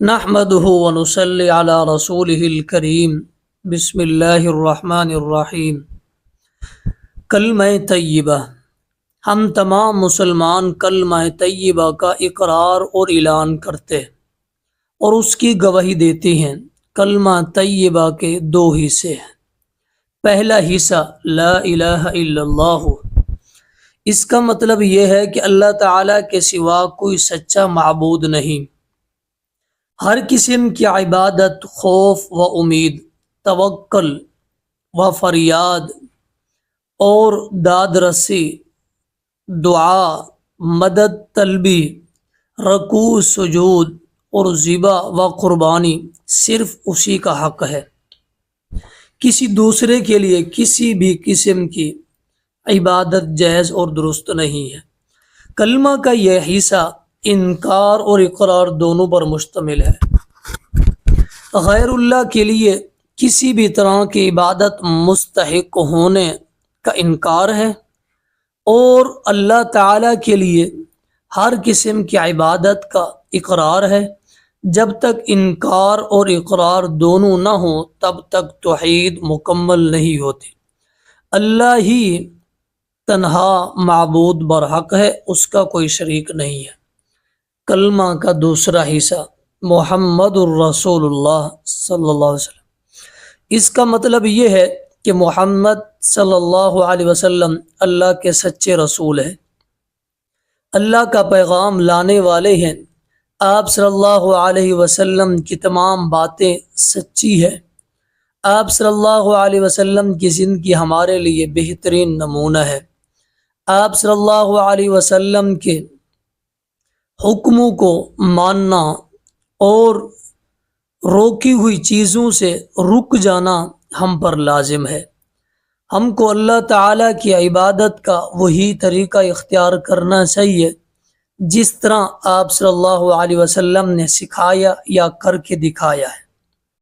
نحمده ونصلي على رسوله الكريم بسم اللہ الرحمن الرحیم۔ کلمہ طیبہ، ہم تمام مسلمان کلمہ طیبہ کا اقرار اور اعلان کرتے اور اس کی گواہی دیتے ہیں۔ کلمہ طیبہ کے دو حصے ہیں۔ پہلا حصہ لا الہ الا اللہ، اس کا مطلب یہ ہے کہ اللہ تعالیٰ کے سوا کوئی سچا معبود نہیں۔ ہر قسم کی عبادت، خوف و امید، توکل و فریاد اور داد رسی، دعا، مدد طلبی، رکوع سجود اور ذبح و قربانی صرف اسی کا حق ہے۔ کسی دوسرے کے لیے کسی بھی قسم کی عبادت جائز اور درست نہیں ہے۔ کلمہ کا یہ حصہ انکار اور اقرار دونوں پر مشتمل ہے۔ غیر اللہ کے لیے کسی بھی طرح کی عبادت مستحق ہونے کا انکار ہے، اور اللہ تعالیٰ کے لیے ہر قسم کی عبادت کا اقرار ہے۔ جب تک انکار اور اقرار دونوں نہ ہوں تب تک توحید مکمل نہیں ہوتی۔ اللہ ہی تنہا معبود برحق ہے، اس کا کوئی شریک نہیں ہے۔ کلمہ کا دوسرا حصہ محمد الرسول اللہ صلی اللہ علیہ وسلم، اس کا مطلب یہ ہے کہ محمد صلی اللہ علیہ وسلم اللہ کے سچے رسول ہیں، اللہ کا پیغام لانے والے ہیں۔ آپ صلی اللہ علیہ وسلم کی تمام باتیں سچی ہیں۔ آپ صلی اللہ علیہ وسلم کی زندگی ہمارے لیے بہترین نمونہ ہے۔ آپ صلی اللہ علیہ وسلم کے حکموں کو ماننا اور روکی ہوئی چیزوں سے رک جانا ہم پر لازم ہے۔ ہم کو اللہ تعالیٰ کی عبادت کا وہی طریقہ اختیار کرنا چاہیے جس طرح آپ صلی اللہ علیہ وسلم نے سکھایا یا کر کے دکھایا ہے۔